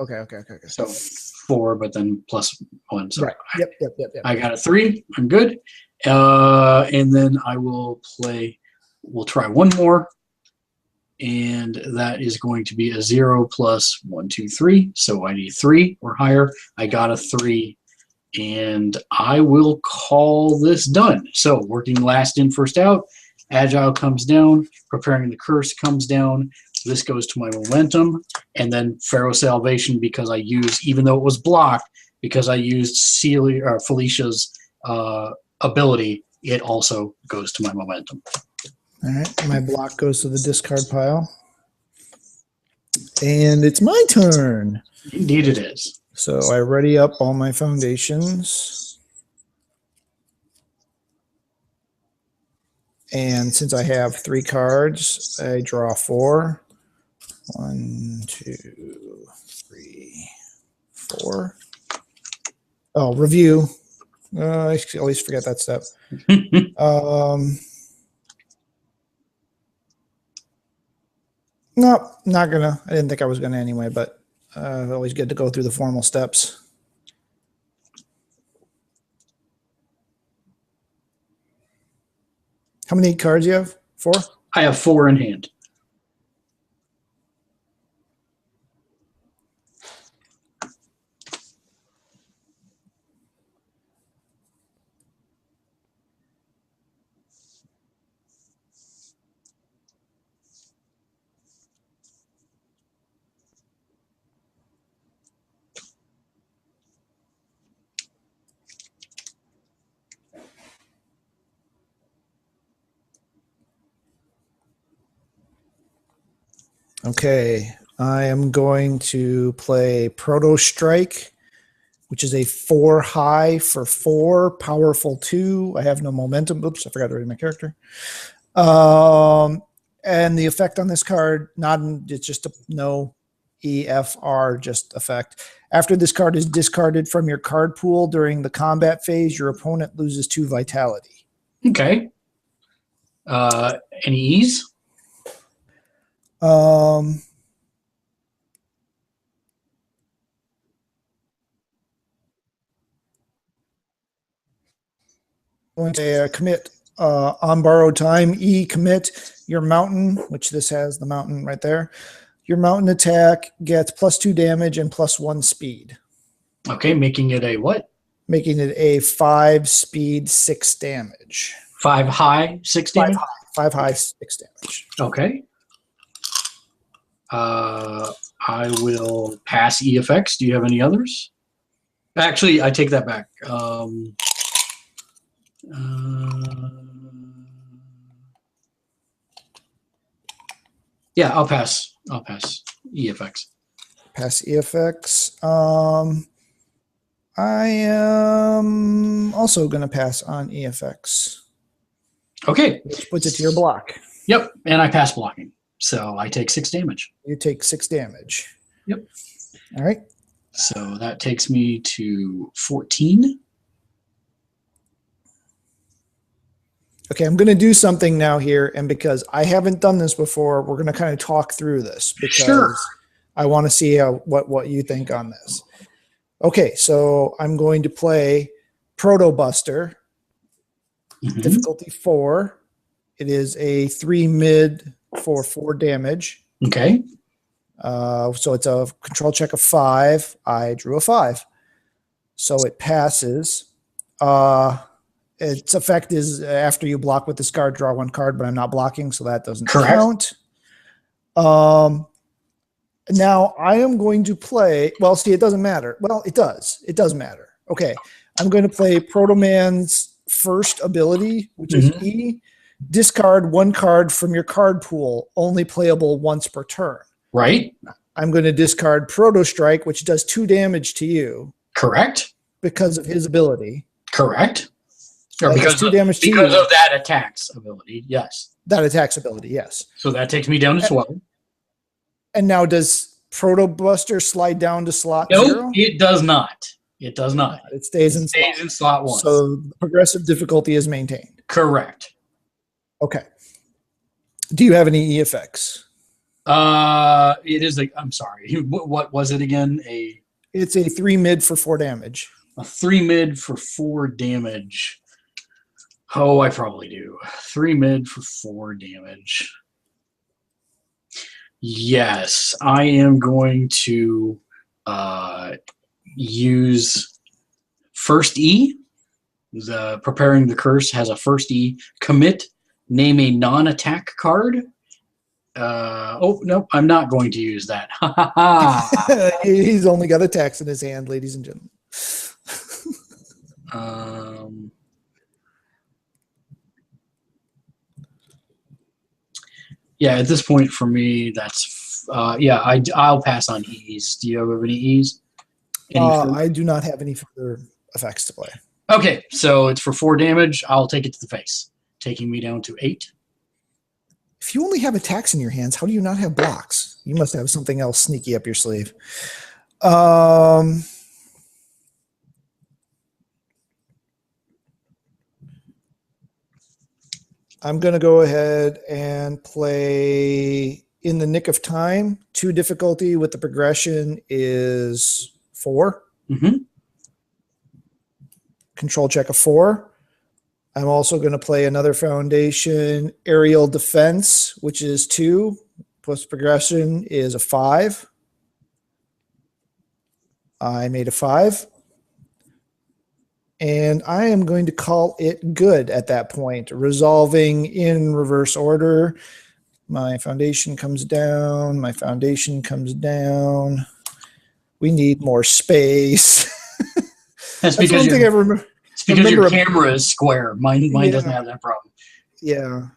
[SPEAKER 1] So 4, but then +1. So
[SPEAKER 2] right. Yep.
[SPEAKER 1] I got a 3. I'm good. And then I will play. We'll try one more. And that is going to be a 0 plus 1, 2, 3. So I need 3 or higher. I got a 3. And I will call this done. So working last in, first out. Agile comes down. Preparing the curse comes down. This goes to my momentum. And then Pharaoh Salvation, because I used, even though it was blocked, because I used Felicia's ability, it also goes to my momentum.
[SPEAKER 2] All right. My block goes to the discard pile. And it's my turn.
[SPEAKER 1] Indeed it is.
[SPEAKER 2] So I ready up all my foundations. And since I have 3 cards, I draw 4. 1, 2, 3, 4. Oh, review. I always forget that step. No, not gonna. I didn't think I was gonna anyway, but always good to go through the formal steps. How many cards you have? 4?
[SPEAKER 1] I have 4 in hand.
[SPEAKER 2] Okay, I am going to play Proto Strike, which is a 4 high for 4, powerful 2. I have no momentum. Oops, I forgot to read my character. And the effect on this card, it's just no EFR, just effect. After this card is discarded from your card pool during the combat phase, your opponent loses 2 vitality.
[SPEAKER 1] Okay. Any ease?
[SPEAKER 2] Going to commit on borrowed time. E, commit your mountain, which this has the mountain right there. Your mountain attack gets +2 damage and +1 speed.
[SPEAKER 1] Okay, making it a what?
[SPEAKER 2] Making it a 5 speed, 6 damage.
[SPEAKER 1] 5 high, 6 damage?
[SPEAKER 2] 5 high, 6 damage.
[SPEAKER 1] Okay. I will pass EFX. Do you have any others? Actually, I take that back. Yeah, I'll pass. I'll pass EFX.
[SPEAKER 2] Pass EFX. I am also going to pass on EFX.
[SPEAKER 1] Okay.
[SPEAKER 2] Which puts it to your block.
[SPEAKER 1] Yep, and I pass blocking. So I take 6 damage.
[SPEAKER 2] You take 6 damage.
[SPEAKER 1] Yep.
[SPEAKER 2] All right.
[SPEAKER 1] So that takes me to 14.
[SPEAKER 2] Okay, I'm going to do something now here, and because I haven't done this before, we're going to kind of talk through this because
[SPEAKER 1] Sure.
[SPEAKER 2] I want to see what you think on this. Okay, so I'm going to play Proto Buster, difficulty 4. It is a 3 mid for 4 damage.
[SPEAKER 1] Okay.
[SPEAKER 2] So it's a control check of 5. I drew a 5. So it passes. Its effect is after you block with this card, draw 1 card, but I'm not blocking, so that doesn't count. Now I am going to play, well, see, it doesn't matter. Well, it does. It does matter. Okay. I'm going to play Proto Man's first ability, which is E. Discard 1 card from your card pool, only playable once per turn.
[SPEAKER 1] Right.
[SPEAKER 2] I'm going to discard Proto Strike, which does 2 damage to you.
[SPEAKER 1] Correct.
[SPEAKER 2] Because of his ability.
[SPEAKER 1] Correct. Or
[SPEAKER 2] That
[SPEAKER 1] because
[SPEAKER 2] does 2 damage to
[SPEAKER 1] because
[SPEAKER 2] you.
[SPEAKER 1] of that attack's ability, yes.
[SPEAKER 2] That attacks ability, yes.
[SPEAKER 1] So that takes me down to 12.
[SPEAKER 2] And now does Proto Buster slide down to slot
[SPEAKER 1] Nope,
[SPEAKER 2] 0?
[SPEAKER 1] it does not. It does not.
[SPEAKER 2] It stays
[SPEAKER 1] It stays in slot 1.
[SPEAKER 2] So the progressive difficulty is maintained.
[SPEAKER 1] Correct.
[SPEAKER 2] Okay. Do you have any E effects?
[SPEAKER 1] It is I'm sorry. What was it again?
[SPEAKER 2] It's a 3 mid for 4 damage.
[SPEAKER 1] A 3 mid for 4 damage. Oh, I probably do. 3 mid for 4 damage. Yes, I am going to use first E. The Preparing the Curse has a first E. Commit. Name a non-attack card. Oh, no, I'm not going to use that.
[SPEAKER 2] He's only got attacks in his hand, ladies and gentlemen.
[SPEAKER 1] Yeah, at this point for me, that's yeah. I'll pass on E's. Do you have any E's?
[SPEAKER 2] I do not have any further effects to play.
[SPEAKER 1] Okay, so it's for 4 damage. I'll take it to the face, taking me down to 8.
[SPEAKER 2] If you only have attacks in your hands, how do you not have blocks? You must have something else sneaky up your sleeve. I'm going to go ahead and play In the Nick of Time. 2 difficulty with the progression is 4.
[SPEAKER 1] Mm-hmm.
[SPEAKER 2] Control check of 4. I'm also going to play another foundation, Aerial Defense, which is 2. Plus progression is a 5. I made a 5. And I am going to call it good at that point, resolving in reverse order. My foundation comes down. My foundation comes down. We need more space.
[SPEAKER 1] That's because
[SPEAKER 2] one thing I remember.
[SPEAKER 1] It's because your camera is square. Mine doesn't have that problem.
[SPEAKER 2] Yeah.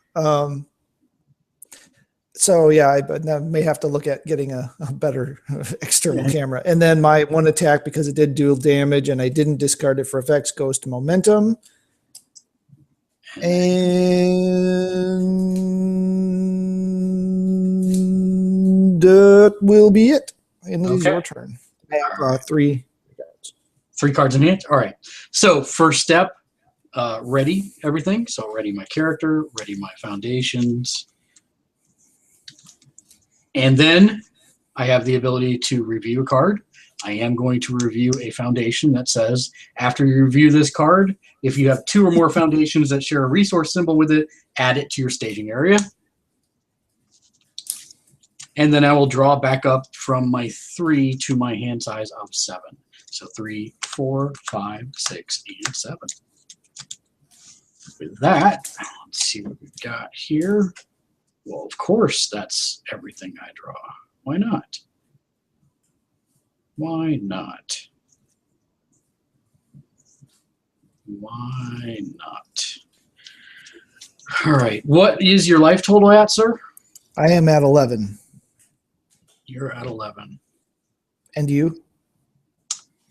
[SPEAKER 2] So yeah, I may have to look at getting a better external camera. And then my 1 attack, because it did dual damage and I didn't discard it for effects, goes to momentum. And that will be it. And it is your turn. I have 3 cards.
[SPEAKER 1] 3 cards in hand? All right. So first step, ready everything. So ready my character, ready my foundations. And then I have the ability to review a card. I am going to review a foundation that says, after you review this card, if you have 2 or more foundations that share a resource symbol with it, add it to your staging area. And then I will draw back up from my 3 to my hand size of 7. So 3, 4, 5, 6, and 7. With that, let's see what we've got here. Well, of course, that's everything I draw. Why not? Why not? Why not? All right. What is your life total at, sir?
[SPEAKER 2] I am at 11.
[SPEAKER 1] You're at 11.
[SPEAKER 2] And you?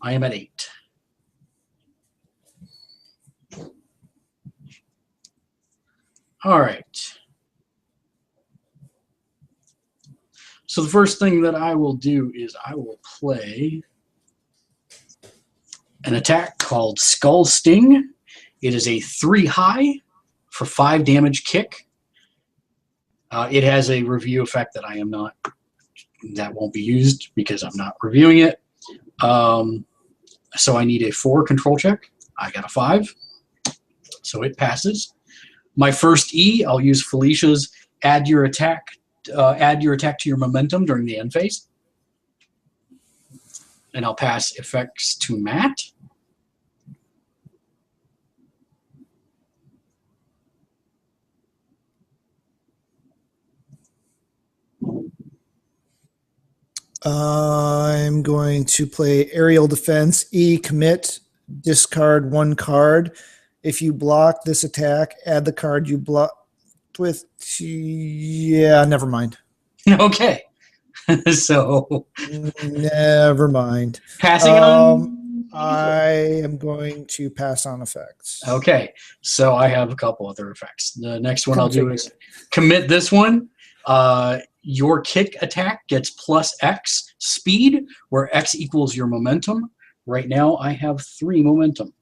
[SPEAKER 1] I am at 8. All right. So the first thing that I will do is I will play an attack called Skull Sting. It is a 3 high for 5 damage kick. It has a review effect that that won't be used because I'm not reviewing it. So I need a 4 control check. I got a 5, so it passes. My first E, I'll use Felicia's add your attack to your momentum during the end phase. And I'll pass effects to Matt.
[SPEAKER 2] I'm going to play Aerial Defense, E, commit, discard 1 card. If you block this attack, add the card you block with. Yeah, never mind.
[SPEAKER 1] Okay. So
[SPEAKER 2] never mind.
[SPEAKER 1] Passing on
[SPEAKER 2] I am going to pass on effects.
[SPEAKER 1] Okay, so I have a couple other effects. The next one I'll do
[SPEAKER 2] Configure.
[SPEAKER 1] is commit this one. Your kick attack gets plus X speed, where X equals your momentum. Right now, I have 3 momentum.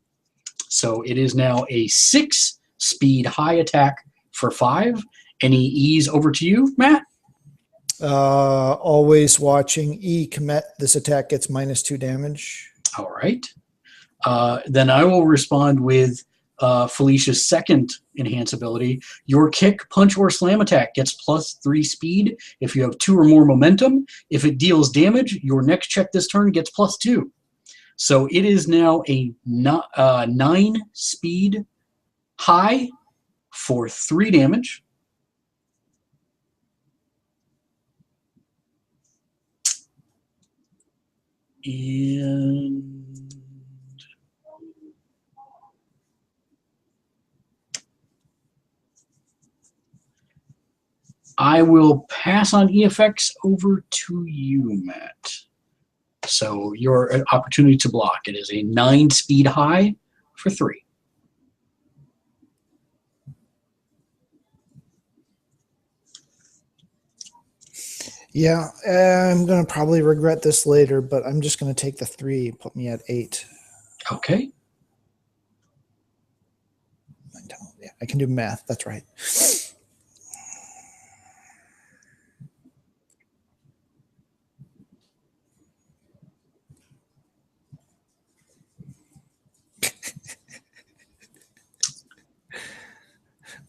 [SPEAKER 1] So it is now a 6 speed high attack for 5. Any E's over to you, Matt?
[SPEAKER 2] Always watching E commit. This attack gets -2 damage.
[SPEAKER 1] All right. Then I will respond with Felicia's second enhance ability. Your kick, punch, or slam attack gets +3 speed if you have 2 or more momentum. If it deals damage, your next check this turn gets +2. So it is now a 9 speed high for 3 damage. And I will pass on EFX over to you, Matt. So your opportunity to block. It is a 9 speed high for 3.
[SPEAKER 2] Yeah, I'm going to probably regret this later, but I'm just going to take the 3, put me at 8.
[SPEAKER 1] Okay.
[SPEAKER 2] Yeah, I can do math. That's right.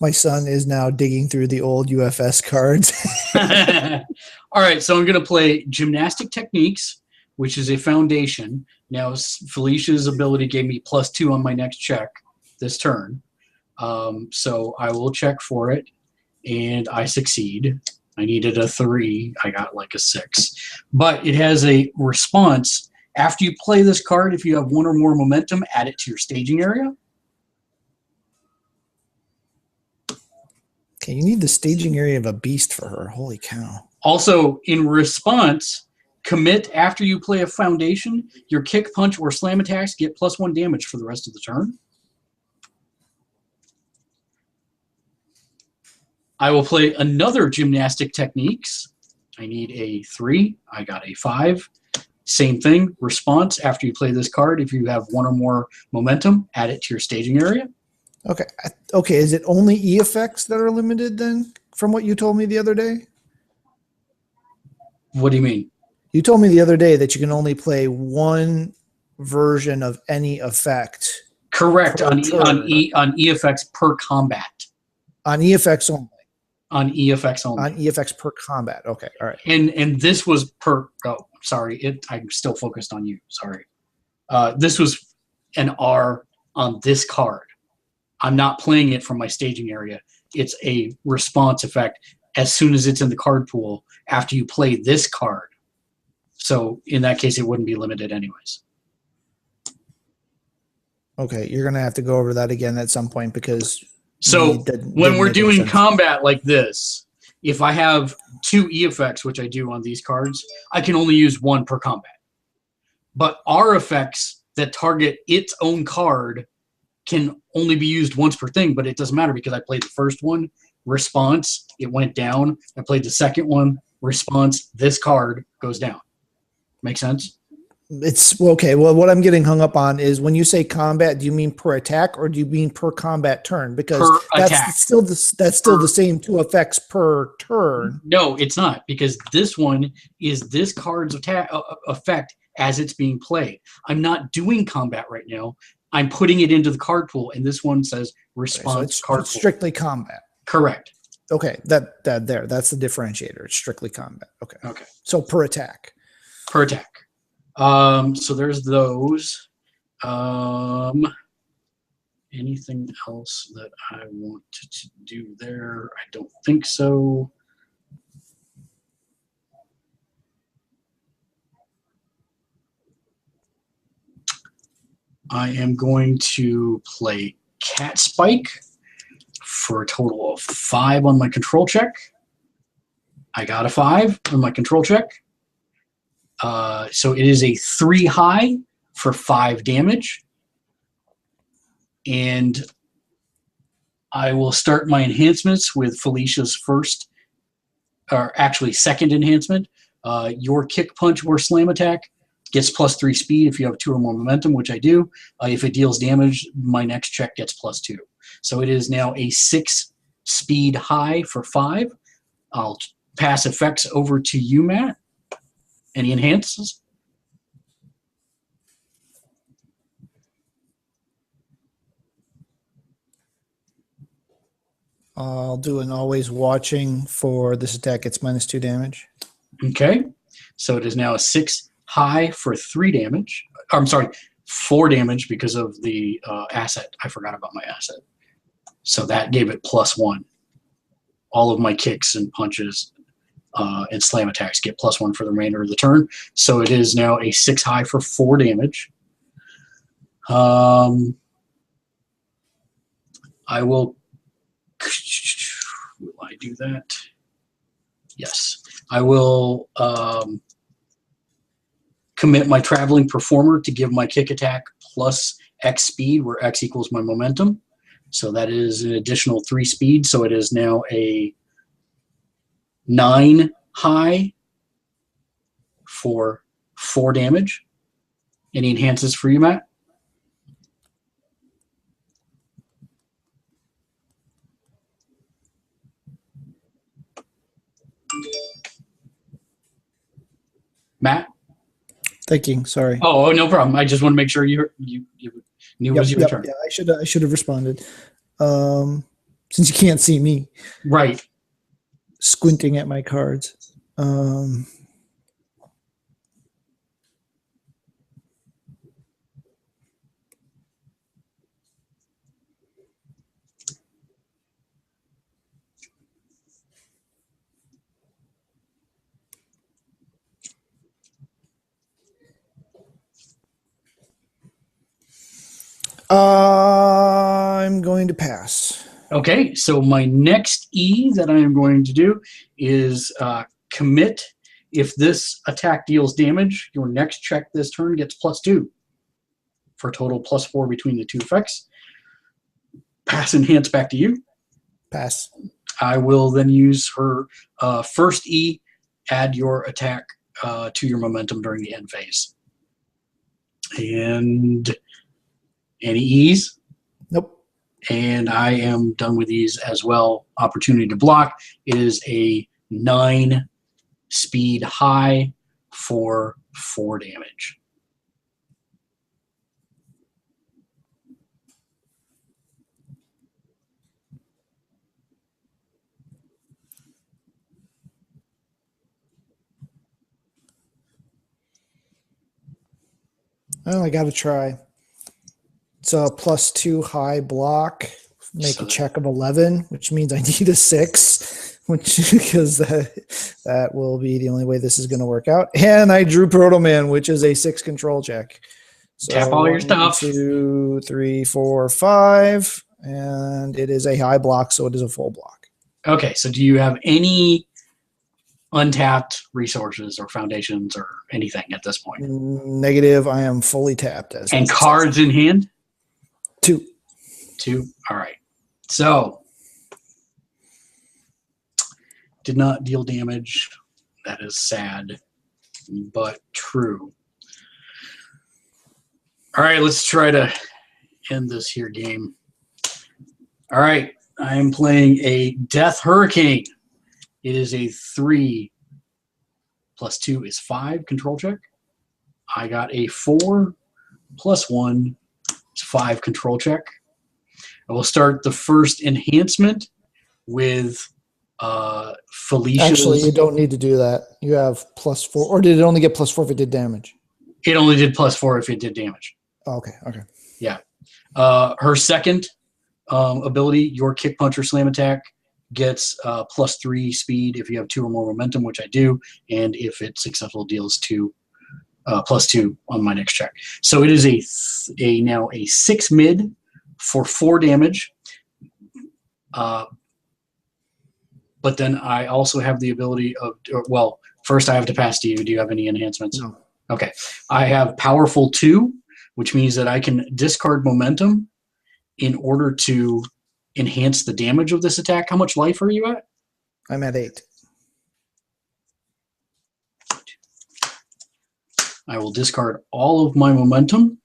[SPEAKER 2] My son is now digging through the old UFS cards.
[SPEAKER 1] All right, so I'm going to play Gymnastic Techniques, which is a foundation. Now, Felicia's ability gave me +2 on my next check this turn. So I will check for it, and I succeed. I needed a 3. I got like a 6. But it has a response. After you play this card, if you have 1 or more momentum, add it to your staging area.
[SPEAKER 2] Okay, you need the staging area of a beast for her. Holy cow.
[SPEAKER 1] Also, in response, commit after you play a foundation. Your kick, punch, or slam attacks get +1 damage for the rest of the turn. I will play another Gymnastic Techniques. I need a 3. I got a 5. Same thing. Response after you play this card. If you have 1 or more momentum, add it to your staging area.
[SPEAKER 2] Okay. Okay. Is it only E effects that are limited then, from what you told me the other day?
[SPEAKER 1] What do you mean?
[SPEAKER 2] You told me the other day that you can only play 1 version of any effect.
[SPEAKER 1] Correct. On EFX per combat.
[SPEAKER 2] On E effects only.
[SPEAKER 1] On EFX only.
[SPEAKER 2] On E effects per combat. Okay. All right.
[SPEAKER 1] And this was per. Oh, sorry. I'm still focused on you. Sorry. This was an R on this card. I'm not playing it from my staging area. It's a response effect as soon as it's in the card pool after you play this card. So in that case, it wouldn't be limited anyways.
[SPEAKER 2] Okay, you're going to have to go over that again at some point because...
[SPEAKER 1] So when we're doing combat like this, if I have 2 E effects, which I do on these cards, I can only use 1 per combat. But R effects that target its own card can only be used once per thing, but it doesn't matter because I played the first one, response, it went down. I played the second one, response, this card goes down. Make sense?
[SPEAKER 2] It's okay. Well, what I'm getting hung up on is when you say combat, do you mean per attack or do you mean per combat turn? Because that's still the same 2 effects per turn.
[SPEAKER 1] No, it's not, because this one is this card's effect as it's being played. I'm not doing combat right now. I'm putting it into the card pool, and this one says response
[SPEAKER 2] okay, so
[SPEAKER 1] card
[SPEAKER 2] it's
[SPEAKER 1] pool.
[SPEAKER 2] Strictly combat.
[SPEAKER 1] Correct.
[SPEAKER 2] Okay, that's the differentiator. It's strictly combat. Okay.
[SPEAKER 1] Okay.
[SPEAKER 2] So per attack.
[SPEAKER 1] Per attack. So there's those. Anything else that I want to do there? I don't think so. I am going to play Cat Spike for a total of 5 on my control check. I got a 5 on my control check. So it is a 3 high for 5 damage. And I will start my enhancements with Felicia's first, or actually second enhancement. Your kick, punch, or slam attack gets +3 speed if you have 2 or more momentum, which I do. If it deals damage, my next check gets +2. So it is now a 6 speed high for 5. I'll pass effects over to you, Matt. Any enhances?
[SPEAKER 2] I'll do an always watching for this attack. Gets -2 damage.
[SPEAKER 1] Okay. So it is now a 6 high for 3 damage. I'm sorry, 4 damage because of the asset. I forgot about my asset. So that gave it +1. All of my kicks and punches and slam attacks get +1 for the remainder of the turn. So it is now a 6 high for 4 damage. I will I do that? Yes. I will commit my traveling performer to give my kick attack plus X speed, where X equals my momentum. So that is an additional 3 speed. So it is now a 9 high for 4 damage. Any enhances for you, Matt? Matt?
[SPEAKER 2] Thinking, sorry.
[SPEAKER 1] Oh, no problem. I just want to make sure you knew it was your turn.
[SPEAKER 2] Yeah, I should have responded. Since you can't see me.
[SPEAKER 1] Right.
[SPEAKER 2] Squinting at my cards. I'm going to pass.
[SPEAKER 1] Okay, so my next E that I am going to do is commit. If this attack deals damage, your next check this turn gets +2 for a total +4 between the 2 effects. Pass enhance back to you.
[SPEAKER 2] Pass.
[SPEAKER 1] I will then use her first E, add your attack to your momentum during the end phase. And any E's?
[SPEAKER 2] Nope.
[SPEAKER 1] And I am done with these as well. Opportunity to block is a 9 speed high for 4 damage.
[SPEAKER 2] Oh, I got to try. It's a +2 high block. Make a check of 11, which means I need a 6, because that will be the only way this is going to work out. And I drew Proto Man, which is a 6 control check. So
[SPEAKER 1] tap all your stuff.
[SPEAKER 2] 1, 2, 3, 4, 5, and it is a high block, so it is a full block.
[SPEAKER 1] Okay, so do you have any untapped resources or foundations or anything at this point?
[SPEAKER 2] Negative. I am fully tapped.
[SPEAKER 1] And cards in hand?
[SPEAKER 2] 2.
[SPEAKER 1] 2. All right. So, did not deal damage. That is sad, but true. All right, let's try to end this here game. All right, I am playing a Death Hurricane. It is a 3 + 2 is 5 control check. I got a 4 + 1 is 5 control check. I will start the first enhancement with Felicia's.
[SPEAKER 2] Actually, you don't need to do that. You have +4, or did it only get +4 if it did damage?
[SPEAKER 1] It only did +4 if it did damage.
[SPEAKER 2] Oh, okay.
[SPEAKER 1] Yeah. Her second ability, your kick, punch, or slam attack, gets +3 speed if you have 2 or more momentum, which I do, and if it's successful, deals +2 on my next check. So it is now a 6 mid for 4 damage. But then I also have the ability of, well, first I have to pass to you. Do you have any enhancements?
[SPEAKER 2] No.
[SPEAKER 1] Okay. I have Powerful 2, which means that I can discard momentum in order to enhance the damage of this attack. How much life are you at?
[SPEAKER 2] I'm at 8.
[SPEAKER 1] I will discard all of my momentum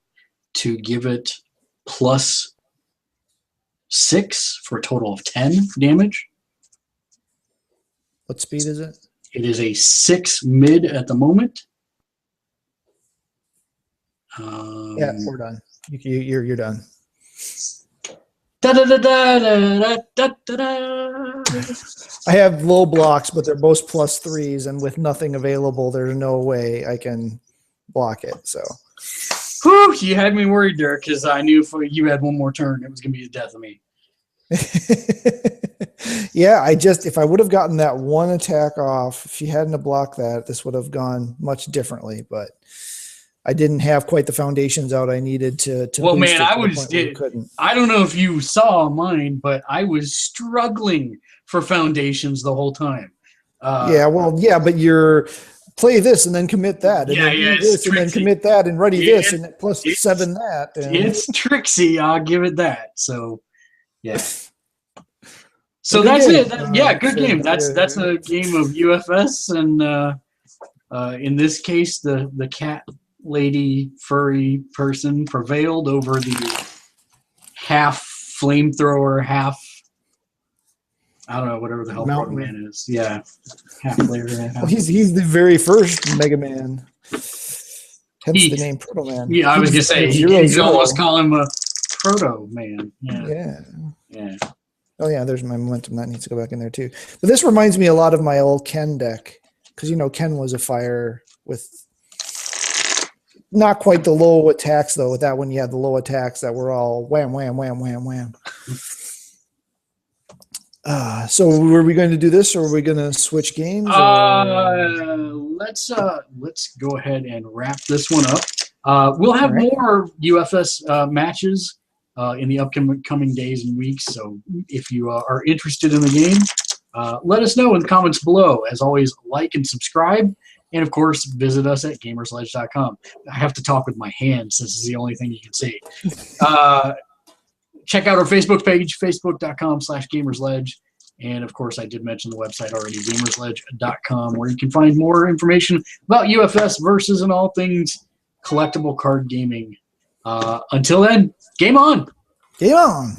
[SPEAKER 1] to give it +6 for a total of 10 damage.
[SPEAKER 2] What speed is it?
[SPEAKER 1] It is a 6 mid at the moment.
[SPEAKER 2] Yeah, we're done. You're done.
[SPEAKER 1] Da, da, da, da, da, da, da, da.
[SPEAKER 2] I have low blocks, but they're both +3s, and with nothing available, there's no way I can block it. So,
[SPEAKER 1] Whew, you had me worried there because I knew if you had one more turn, it was going to be the death of me.
[SPEAKER 2] yeah, if I would have gotten that one attack off, if you hadn't have blocked that, this would have gone much differently. But I didn't have quite the foundations out I needed to
[SPEAKER 1] well,
[SPEAKER 2] boost
[SPEAKER 1] man,
[SPEAKER 2] it to the point where you couldn't.
[SPEAKER 1] I don't know if you saw mine, but I was struggling for foundations the whole time.
[SPEAKER 2] But you're play this and then commit that, and then do this and then commit that, and ready this, and +7 that. And
[SPEAKER 1] it's tricksy, I'll give it that. So, yeah. So that's it. Good game. That's a game of UFS, and in this case, the cat lady furry person prevailed over the half flamethrower, half I don't know, whatever the hell Proto Man is. Yeah, half flavor.
[SPEAKER 2] Well, he's the very first Mega Man. Hence the name Proto Man.
[SPEAKER 1] Yeah, I was gonna say you almost call him a Proto Man. Yeah.
[SPEAKER 2] Oh yeah, there's my momentum. That needs to go back in there too. But this reminds me a lot of my old Ken deck, because Ken was a fire with not quite the low attacks though. With that one, you had the low attacks that were all wham, wham, wham, wham, wham. So were we going to do this, or are we going to switch games?
[SPEAKER 1] Let's go ahead and wrap this one up. We'll have more UFS matches in the upcoming days and weeks. So if you are interested in the game, let us know in the comments below. As always, like and subscribe. And, of course, visit us at Gamersledge.com. I have to talk with my hands. This is the only thing you can see. Check out our Facebook page, facebook.com/Gamersledge. And, of course, I did mention the website already, Gamersledge.com, where you can find more information about UFS versus and all things collectible card gaming. Until then, game on.
[SPEAKER 2] Game on.